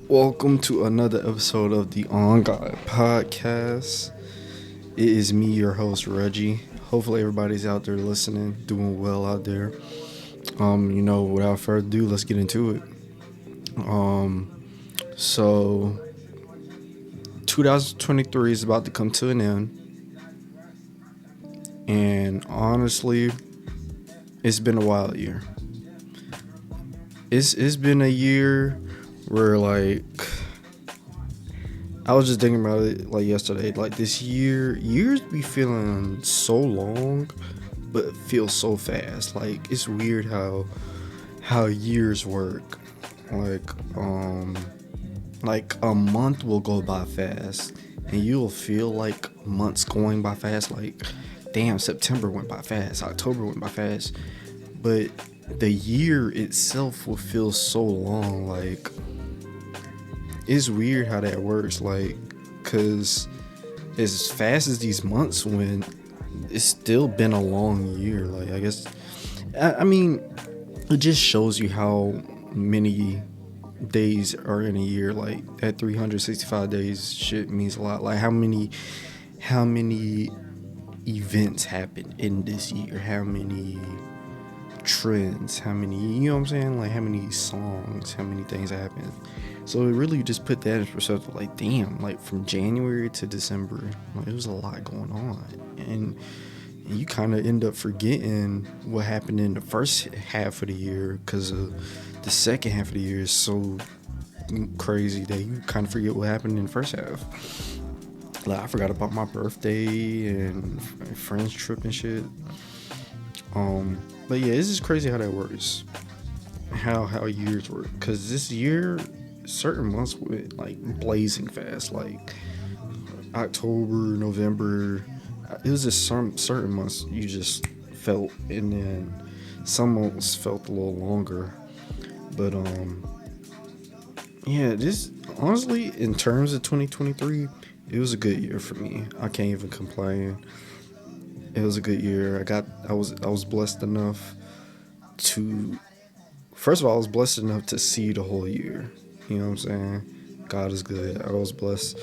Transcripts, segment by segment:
Welcome to another episode of the On God podcast. It is me, your host Reggie. Hopefully everybody's out there listening, doing well out there. Without further ado, let's get into it. So 2023 is about to come to an end, and honestly, it's been a wild year. It's been a year where I was just thinking about it yesterday. Like this years be feeling so long, but it feels so fast. Like it's weird how years work. Like like a month will go by fast, and you'll feel like months going by fast. Like damn, September went by fast, October went by fast, but the year itself will feel so long. Like it's weird how that works, cause as fast as these months went, it's still been a long year. I guess I mean it just shows you how many days are in a year. Like that 365 days shit means a lot. Like how many events happen in this year, how many trends, how many, you know what I'm saying, like how many songs, how many things happen. So it really just put that in perspective. Like damn, like from January to December, like it was a lot going on, and you kind of end up forgetting what happened in the first half of the year because the second half of the year is so crazy that you kind of forget what happened in the first half. Like I forgot about my birthday and friends trip and shit. But yeah, it's just crazy how that works. How years work. Cause this year, certain months went like blazing fast. Like October, November. It was just some certain months you just felt, and then some months felt a little longer. But yeah, this honestly, in terms of 2023, it was a good year for me. I can't even complain. It was a good year. I was blessed enough to, first of all, I was blessed enough to see the whole year. You know what I'm saying? God is good. I was blessed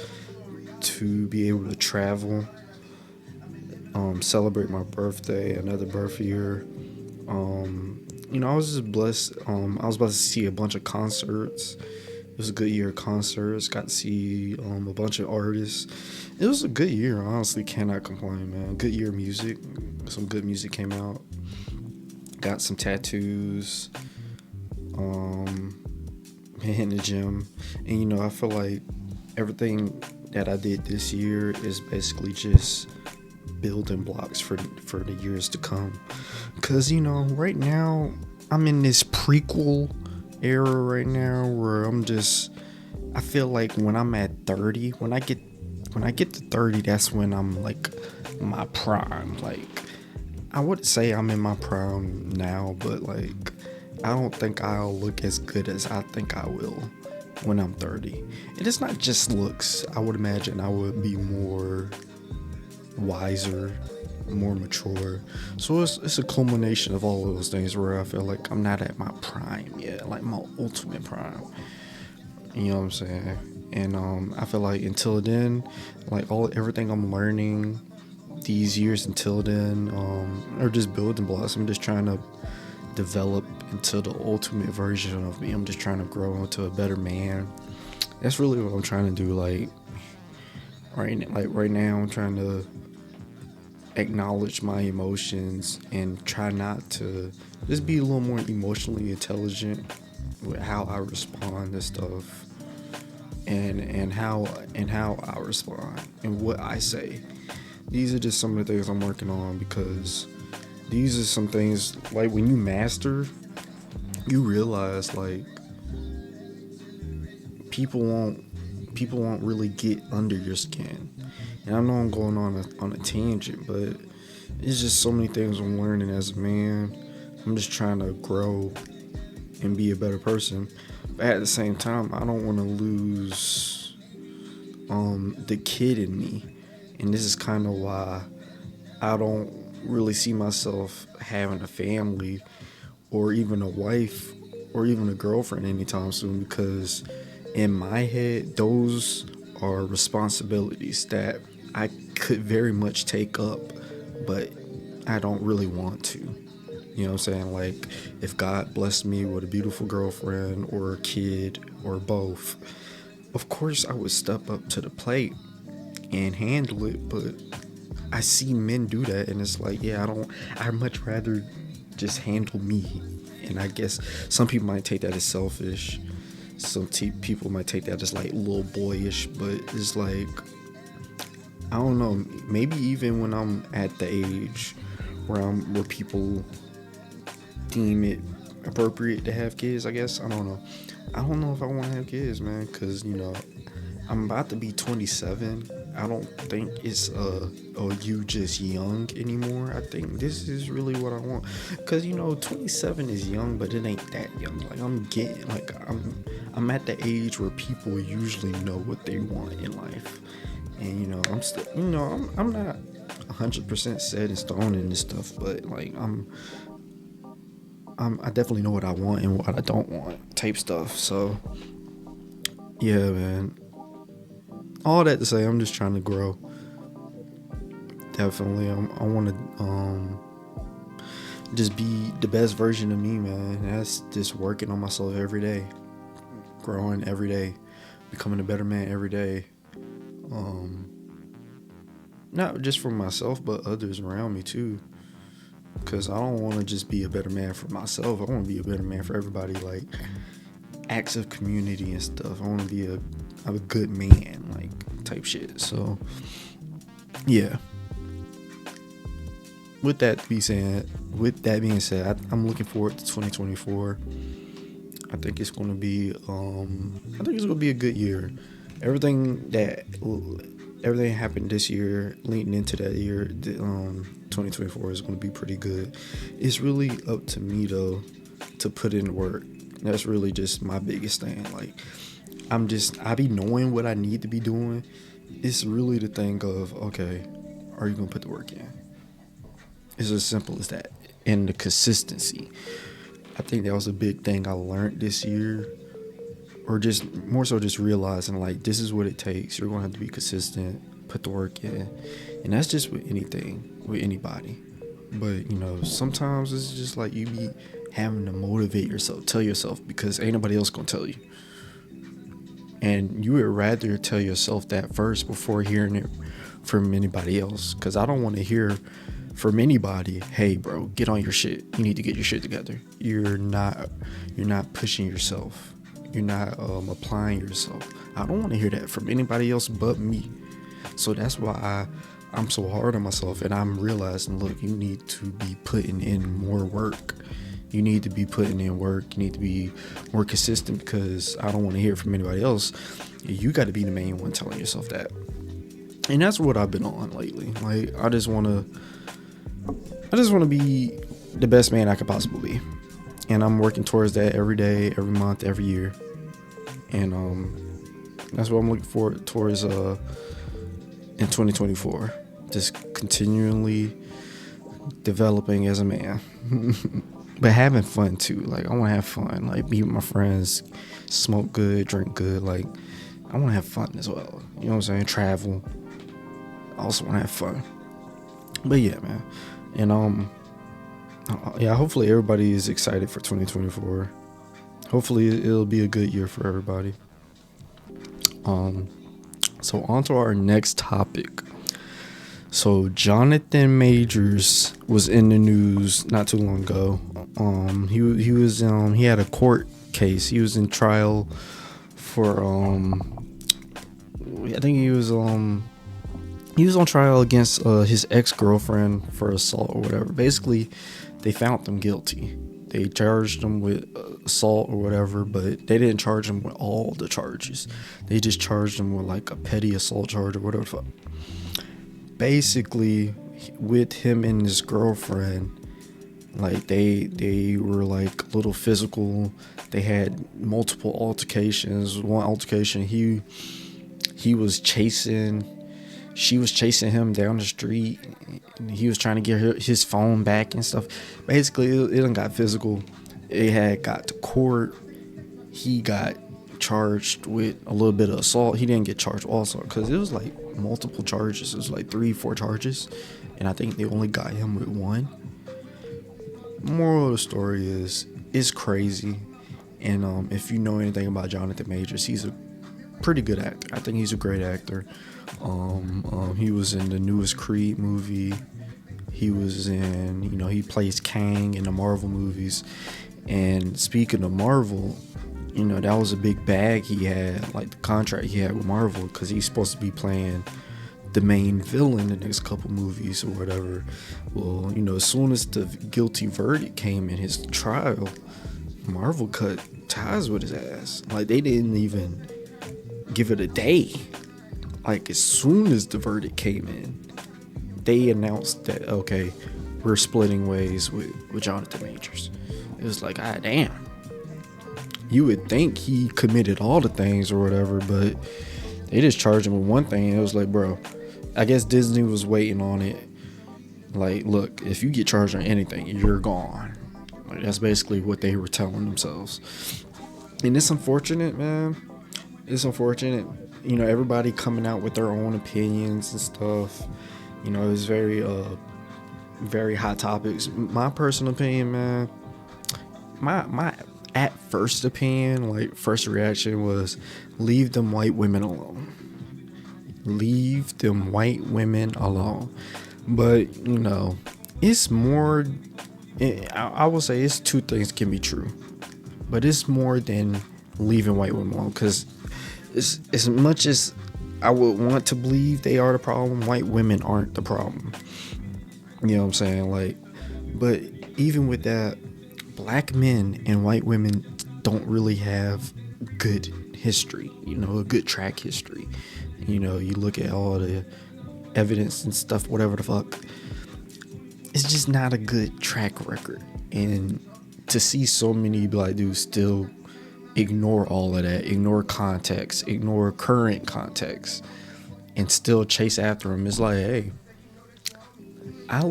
to be able to travel, celebrate my birthday, another birth year. I was just blessed. I was about to see a bunch of concerts. It was a good year of concerts. Got to see a bunch of artists. It was a good year. Honestly, cannot complain, man. Good year of music. Some good music came out. Got some tattoos. In the gym, and I feel like everything that I did this year is basically just building blocks for the years to come. Cause right now I'm in this prequel era right now where I feel like when I'm at 30, when I get to 30, that's when I'm like my prime. Like I would say I'm in my prime now, but like I don't think I'll look as good as I think I will when I'm 30. And it's not just looks. I would imagine I would be more wiser, more mature. So it's a culmination of all of those things where I feel like I'm not at my prime yet, like my ultimate prime. You know what I'm saying? And I feel like until then, like everything I'm learning these years until then, are just building blocks. I'm just trying to develop into the ultimate version of me. I'm just trying to grow into a better man. That's really what I'm trying to do. Like right now, I'm trying to acknowledge my emotions and try not to just be a little more emotionally intelligent with how I respond to stuff, and how I respond and what I say. These are just some of the things I'm working on, because these are some things, like when you master, you realize like people won't really get under your skin. And I know I'm going on a tangent, but it's just so many things I'm learning as a man. I'm just trying to grow and be a better person. But at the same time, I don't want to lose the kid in me. And this is kind of why I don't really see myself having a family or even a wife or even a girlfriend anytime soon, because in my head, those are responsibilities that I could very much take up, but I don't really want to. You know what I'm saying? Like, if God blessed me with a beautiful girlfriend or a kid or both, of course I would step up to the plate and handle it. But I see men do that, and it's like, yeah, I'd much rather just handle me. And I guess some people might take that as selfish. Some people might take that as like little boyish, but it's like, I don't know. Maybe even when I'm at the age where people deem it appropriate to have kids, I guess. I don't know. I don't know if I want to have kids, man, because, I'm about to be 27. I don't think it's oh, you just young anymore. I think this is really what I want, because 27 is young, but it ain't that young. Like, I'm at the age where people usually know what they want in life, and I'm still, I'm not 100% set in stone in this stuff, but like I definitely know what I want and what I don't want, type stuff. So yeah, man. All that to say, I'm just trying to grow. Definitely, I want to just be the best version of me, man. That's just working on myself every day, growing every day, becoming a better man every day. Not just for myself, but others around me too. Because I don't want to just be a better man for myself. I want to be a better man for everybody. Like, acts of community and stuff. I want to be a good man, like, type shit. So yeah. With that being said, I'm looking forward to 2024. I think it's gonna be a good year. Everything happened this year, leading into that year, 2024 is going to be pretty good. It's really up to me though to put in work. That's really just my biggest thing. Like, I be knowing what I need to be doing. It's really the thing of, okay, are you gonna put the work in? It's as simple as that. And the consistency. I think that was a big thing I learned this year, or just more so just realizing, like, this is what it takes. You're gonna have to be consistent, put the work in, and that's just with anything, with anybody. But sometimes it's just like you be having to motivate yourself, tell yourself, because ain't nobody else gonna tell you. And you would rather tell yourself that first before hearing it from anybody else, because I don't want to hear from anybody, hey bro, get on your shit, you need to get your shit together. You're not pushing yourself, you're not applying yourself. I don't want to hear that from anybody else but me. So that's why I'm so hard on myself, and I'm realizing, look, you need to be putting in more work. You need to be putting in work. You need to be more consistent, because I don't want to hear from anybody else. You got to be the main one telling yourself that. And that's what I've been on lately. Like, I just want to be the best man I could possibly be. And I'm working towards that every day, every month, every year. And that's what I'm looking forward towards in 2024. Just continually developing as a man. But having fun too. Like, I want to have fun. Like, be with my friends, smoke good, drink good. Like, I want to have fun as well. You know what I'm saying? Travel. I also want to have fun. But yeah, man. And yeah, hopefully everybody is excited for 2024. Hopefully it'll be a good year for everybody. So on to our next topic. So Jonathan Majors was in the news not too long ago. He had a court case. He was in trial for I think he was on trial against his ex-girlfriend for assault or whatever. Basically, they found them guilty. They charged him with assault or whatever, but they didn't charge him with all the charges. They just charged him with like a petty assault charge or whatever the fuck. Basically, with him and his girlfriend, like they were like a little physical. They had multiple altercations. One altercation, he was she was chasing him down the street. He was trying to get his phone back and stuff. Basically, it done got physical. it had got to court. He got charged with a little bit of assault. He didn't get charged with assault because it was like multiple charges. It was like 3, 4 charges, and I think they only got him with one. Moral of the story is, it's crazy. And if you know anything about Jonathan Majors, he's a pretty good actor. I think he's a great actor. He was in the newest Creed movie. He was in, he plays Kang in the Marvel movies. And speaking of Marvel, that was a big bag he had, like the contract he had with Marvel, because he's supposed to be playing the main villain in the next couple movies or whatever. Well, as soon as the guilty verdict came in his trial, Marvel cut ties with his ass. Like, they didn't even give it a day. Like, as soon as the verdict came in, they announced that, okay, we're splitting ways with Jonathan Majors. It was like, ah, damn. You would think he committed all the things or whatever, but they just charged him with one thing. It was like, bro, I guess Disney was waiting on it. Like, look, if you get charged on anything, you're gone. Like, that's basically what they were telling themselves. And it's unfortunate, man. It's unfortunate. Everybody coming out with their own opinions and stuff. It's very hot topics. My personal opinion, man, my at first opinion, like first reaction was, leave them white women alone. Leave them white women alone. But, it's more, I will say it's two things can be true. But it's more than leaving white women alone. Because as much as I would want to believe they are the problem, white women aren't the problem. You know what I'm saying? Like, but even with that, black men and white women don't really have good history, a good track history. You look at all the evidence and stuff, whatever the fuck, it's just not a good track record. And to see so many black dudes still ignore all of that, ignore context, ignore current context, and still chase after them, it's like, hey, I'm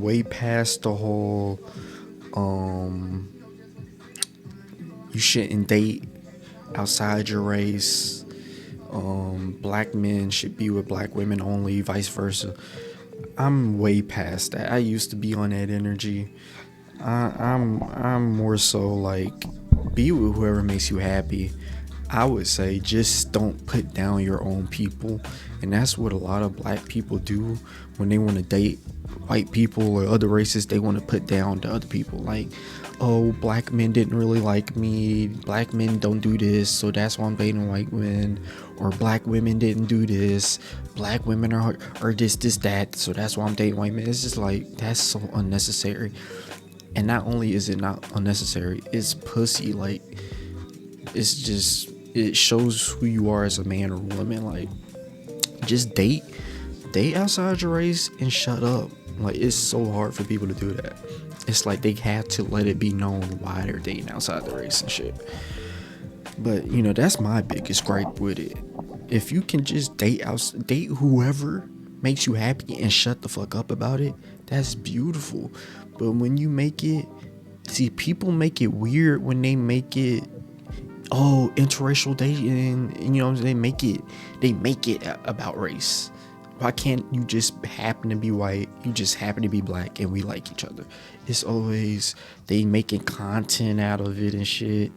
way past the whole you shouldn't date outside your race, black men should be with black women only, vice versa. I'm way past that. I used to be on that energy. I'm more so like, be with whoever makes you happy. I would say just don't put down your own people. And that's what a lot of black people do when they want to date white people or other races. They want to put down the other people. Like, oh, black men didn't really like me. Black men don't do this, so that's why I'm dating white men. Or black women didn't do this. Black women are this, that, so that's why I'm dating white men. It's just like, that's so unnecessary. And not only is it not unnecessary, it's pussy. Like, it's just, it shows who you are as a man or woman. Like, just date outside your race and shut up. Like, it's so hard for people to do that. It's like they have to let it be known why they're dating outside the race and shit. But that's my biggest gripe with it. If you can just date whoever makes you happy and shut the fuck up about it, that's beautiful. But when you make it, people make it weird when they make it, oh, interracial dating, they make it about race. Why can't you just happen to be white, you just happen to be black, and we like each other? It's always they making content out of it and shit.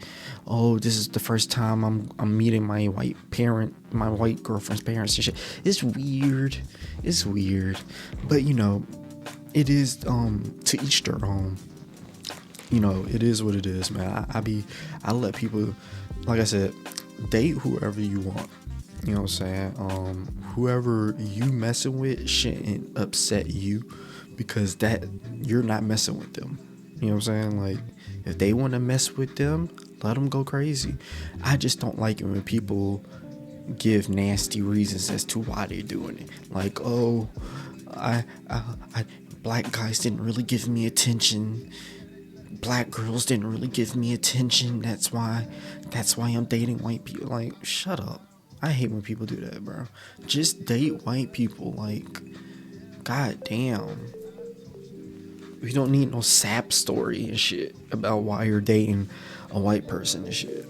Oh, this is the first time I'm meeting my white girlfriend's parents and shit. It's weird. But it is to each their own. It is what it is, man. I let people, like I said, date whoever you want. You know what I'm saying? Whoever you messing with shouldn't upset you, because that you're not messing with them. You know what I'm saying? Like, if they want to mess with them, let them go crazy. I just don't like it when people give nasty reasons as to why they're doing it. Like, oh, I black guys didn't really give me attention. Black girls didn't really give me attention. That's why I'm dating white people. Like, shut up. I hate when people do that, bro. Just date white people. Like, god damn. We don't need no sap story and shit about why you're dating a white person and shit.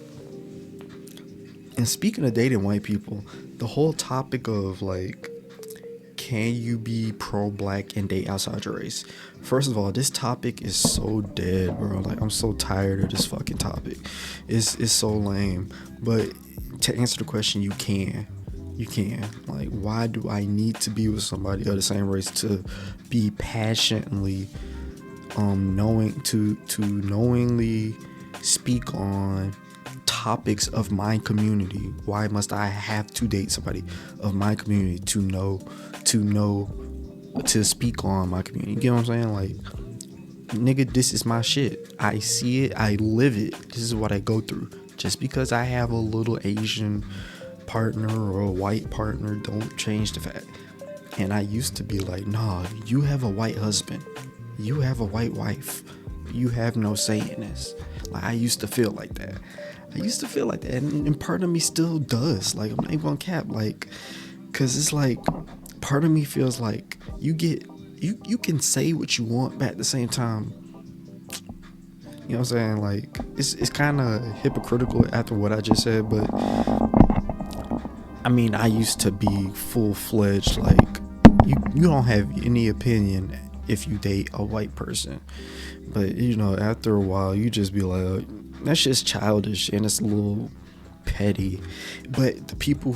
And speaking of dating white people, the whole topic of like, can you be pro-black and date outside your race? First of all, this topic is so dead, bro. Like, I'm so tired of this fucking topic. It's so lame. But to answer the question, you can. Like, why do I need to be with somebody of the same race to be passionately knowingly speak on topics of my community? Why must I have to date somebody of my community to speak on my community? You get what I'm saying? Like, nigga, this is my shit. I see it, I live it. This is what I go through. Just because I have a little Asian partner or a white partner don't change the fact. And I used to be like, nah, you have a white husband, you have a white wife, you have no say in this. Like, I used to feel like that. And part of me still does. Like, I'm not even gonna cap. Like, cause it's like, part of me feels like you can say what you want, but at the same time, you know what I'm saying? Like, it's kind of hypocritical after what I just said, but I mean, I used to be full-fledged, like, you don't have any opinion if you date a white person. But, you know, after a while, you just be like, that's just childish and it's a little petty. But the people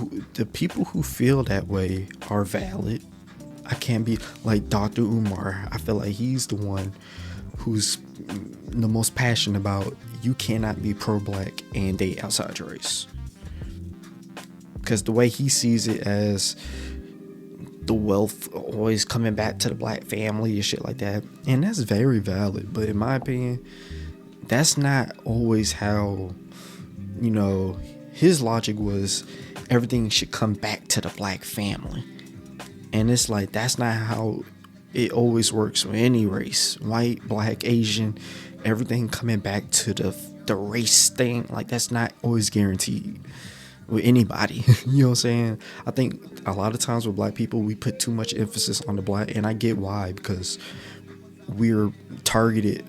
who feel that way are valid. I can't be like Dr. Umar. I feel like he's the one who's the most passionate about you cannot be pro-black and date outside your race. Because the way he sees it as the wealth always coming back to the black family and shit like that. And that's very valid. But in my opinion, that's not always how, you know, his logic was everything should come back to the black family. And it's like, that's not how it always works with any race. White, black, Asian, everything coming back to the race thing. Like, that's not always guaranteed with anybody. You know what I'm saying? I think a lot of times with black people, we put too much emphasis on the black, and I get why, because we're targeted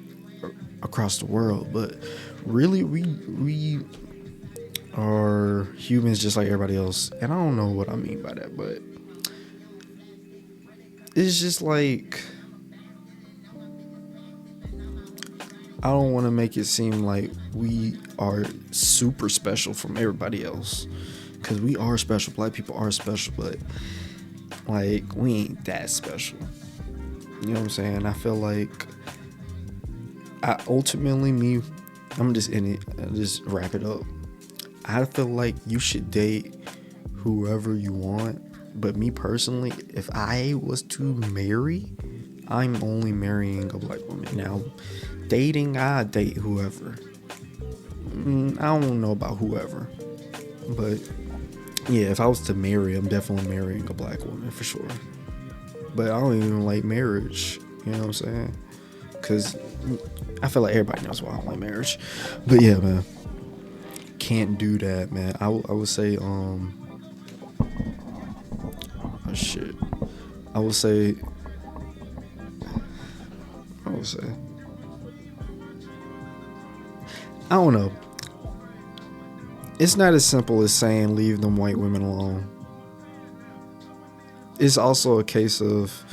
across the world. But really, we are humans just like everybody else. And I don't know what I mean by that, but it's just like, I don't want to make it seem like we are super special from everybody else, because we are special. Black people are special, but like, we ain't that special. You know what I'm saying? I feel like I'm just in it. I'll just wrap it up. I feel like you should date whoever you want, but me personally, if I was to marry, I'm only marrying a black woman. Now, dating, I date whoever. I don't know about whoever, but yeah, if I was to marry, I'm definitely marrying a black woman for sure. But I don't even like marriage. You know what I'm saying? Because I feel like everybody knows why I don't like marriage. But yeah, man, can't do that, man. I would say, oh shit. I would say, I don't know. It's not as simple as saying leave them white women alone. It's also a case of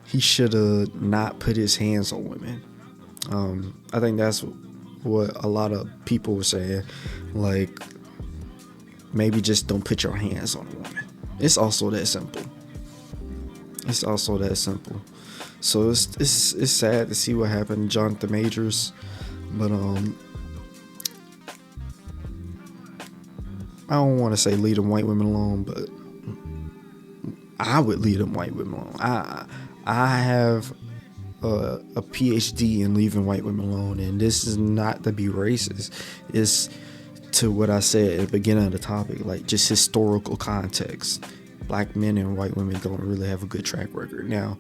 he should have not put his hands on women. I think that's what a lot of people were saying. Like, maybe just don't put your hands on a woman. It's also that simple. So it's sad to see what happened to Jonathan Majors, but I don't want to say leave them white women alone, but I would leave them white women alone. I have a PhD in leaving white women alone, and this is not to be racist. It's to what I said at the beginning of the topic, like just historical context. Black men and white women don't really have a good track record. Now,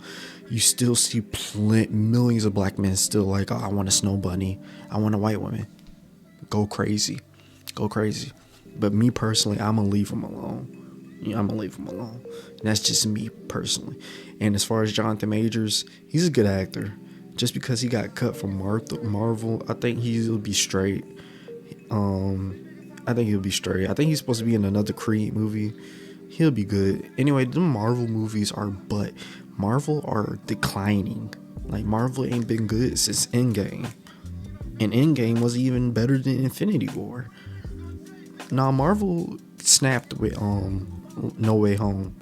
you still see millions of black men still like, oh, I want a snow bunny, I want a white woman. Go crazy. But me personally, I'm gonna leave them alone. I'm gonna leave them alone. And that's just me personally. And as far as Jonathan Majors, he's a good actor. just because he got cut from Marvel, I think he'll be straight. I think he'll be straight. I think he's supposed to be in another Creed movie. He'll be good. Anyway, the Marvel movies are but Marvel are declining. Like Marvel ain't been good since Endgame. And Endgame was even better than Infinity War. Now Marvel snapped with No Way Home.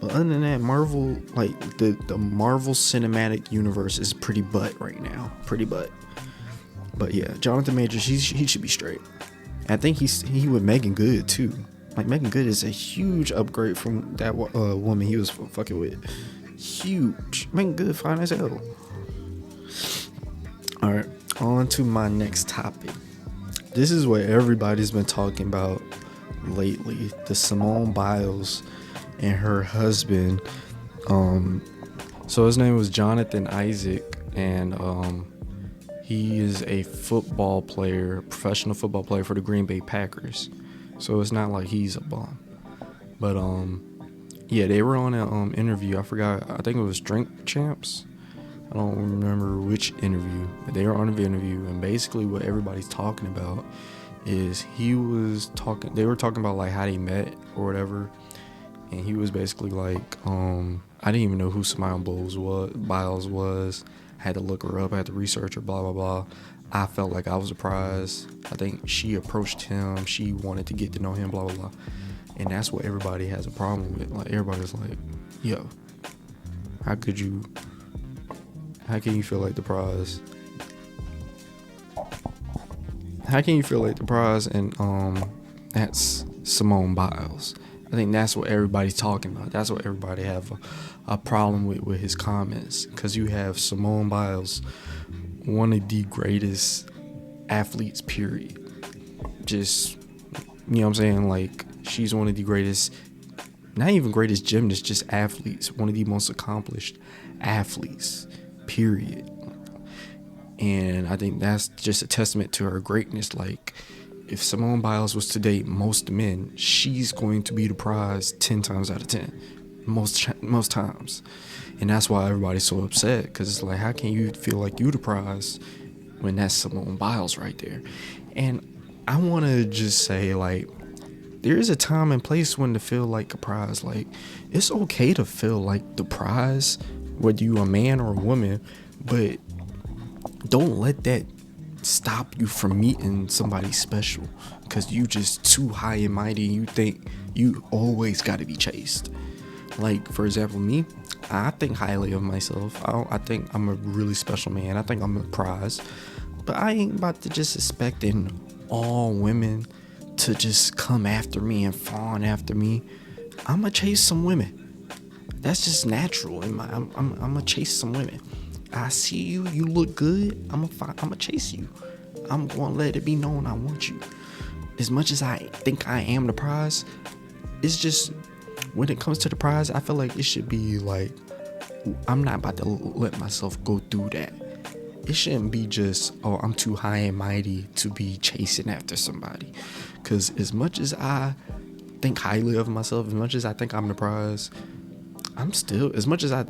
But other than that, Marvel, like the Marvel Cinematic Universe is pretty butt right now. Pretty butt. But yeah, Jonathan Majors, he should be straight. I think he with Megan Good too. Like Megan Good is a huge upgrade from that woman he was fucking with. Huge. Megan Good, fine as hell. All right, on to my next topic. This is what everybody's been talking about lately. The Simone Biles and her husband. So his name was Jonathan Isaac, and he is a football player, professional football player for the Green Bay Packers. So it's not like he's a bum. But yeah, they were on an interview. I forgot. I think it was Drink Champs. I don't remember which interview, but they were on an interview, and basically what everybody's talking about is they were talking about like how they met or whatever, and he was basically like, I didn't even know who Simone Biles was. I had to look her up, I had to research her, blah blah blah. I felt like I was surprised. I think she approached him, she wanted to get to know him, blah blah blah. And that's what everybody has a problem with. Like everybody's like, yo, how can you feel like the prize? How can you feel like the prize? And that's Simone Biles. I think that's what everybody's talking about. That's what everybody have a problem with his comments. Because you have Simone Biles, one of the greatest athletes, period. Just, you know what I'm saying? Like, she's one of the greatest, not even greatest gymnasts, just athletes. One of the most accomplished athletes, period. And I think that's just a testament to her greatness. Like, if Simone Biles was to date most men, she's going to be the prize 10 times out of 10. Most times. And that's why everybody's so upset. Because it's like, how can you feel like you the prize when that's Simone Biles right there? And I want to just say, like, there is a time and place when to feel like a prize. Like, it's okay to feel like the prize, whether you a man or a woman, but don't let that stop you from meeting somebody special because you just too high and mighty and you think you always got to be chased. Like, for example, me, I think highly of myself. I think I'm a really special man. I think I'm a prize, but I ain't about to just expecting all women to just come after me and fawn after me. I'm gonna chase some women. That's just natural. I'm gonna chase some women. I see you, you look good, I'm gonna chase you. I'm gonna let it be known I want you. As much as I think I am the prize, it's just, when it comes to the prize, I feel like it should be like, I'm not about to let myself go through that. It shouldn't be just, oh, I'm too high and mighty to be chasing after somebody. Because as much as I think highly of myself, as much as I think I'm the prize, I'm still, as much as I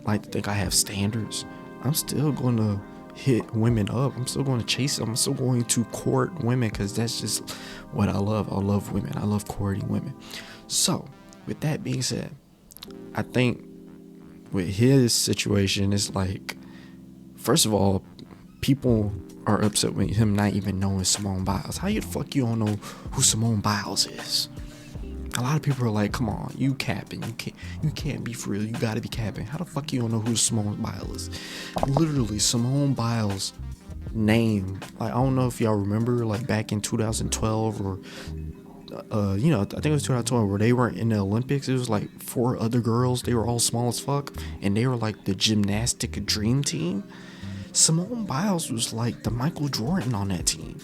like to think I have standards, I'm still going to hit women up. I'm still going to chase them. I'm still going to court women because that's just what I love. I love women. I love courting women. So, with that being said, I think with his situation, it's like, first of all, people are upset with him not even knowing Simone Biles. How the fuck you don't know who Simone Biles is? A lot of people are like, come on, you capping. You can't be for real. You gotta be capping. How the fuck you don't know who Simone Biles is? Literally, Simone Biles' name, like, I don't know if y'all remember, like, back in 2012 or, I think it was 2012, where they were in the Olympics. It was like 4 other girls. They were all small as fuck, and they were like the gymnastic dream team. Simone Biles was like the Michael Jordan on that team.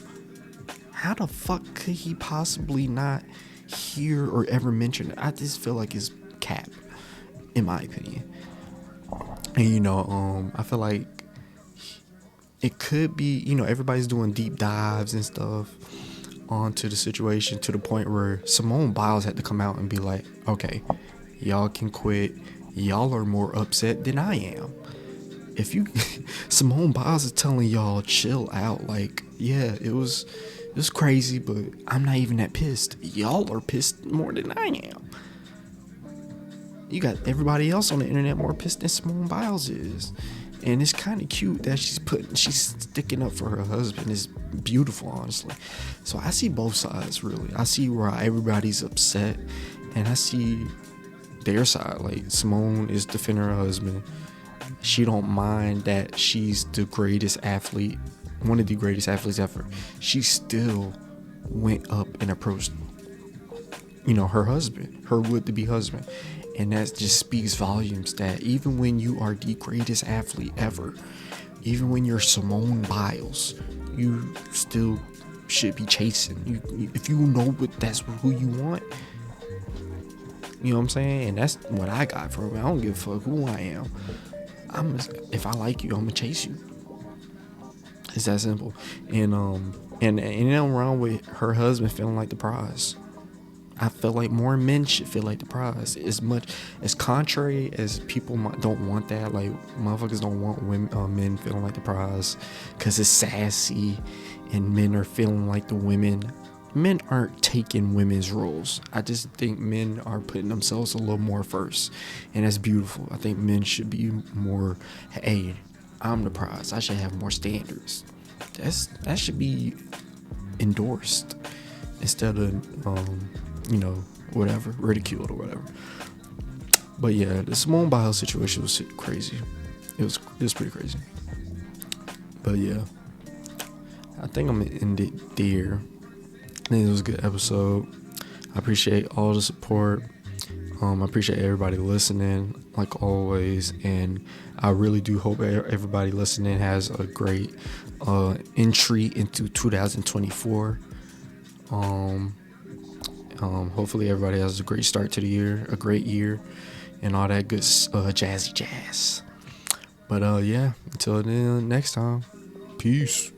How the fuck could he possibly not hear or ever mention it? I just feel like it's cap, in my opinion. And I feel like it could be, everybody's doing deep dives and stuff onto the situation, to the point where Simone Biles had to come out and be like, okay, y'all can quit. Y'all are more upset than I am. if you Simone Biles is telling y'all chill out. Like, yeah, it was crazy, but I'm not even that pissed. Y'all are pissed more than I am. You got everybody else on the internet more pissed than Simone Biles is. And it's kind of cute that she's sticking up for her husband. It's beautiful, honestly. So I see both sides, really. I see where everybody's upset, and I see their side. Like, Simone is defending her husband. She don't mind that she's the greatest athlete, one of the greatest athletes ever. She still went up and approached, her husband, her would-to-be husband. And that just speaks volumes that even when you are the greatest athlete ever, even when you're Simone Biles, you still should be chasing. If you know that's who you want, you know what I'm saying? And that's what I got from it. I don't give a fuck who I am. If I like you, I'm gonna chase you. It's that simple. And ain't nothing wrong with her husband feeling like the prize. I feel like more men should feel like the prize. As contrary as people don't want that, like, motherfuckers don't want men feeling like the prize because it's sassy, and men are feeling like the women. Men aren't taking women's roles. I just think men are putting themselves a little more first, and that's beautiful. I think men should be more, hey, I'm the prize. I should have more standards. That should be endorsed instead of whatever, ridiculed or whatever. But yeah, the Simone Biles situation was crazy. It was pretty crazy. But yeah, I think I'm gonna end it there. I think it was a good episode. I appreciate all the support. I appreciate everybody listening, like always, and I really do hope everybody listening has a great entry into 2024. Hopefully everybody has a great start to the year, a great year, and all that good jazzy jazz. But yeah, until then, next time, peace.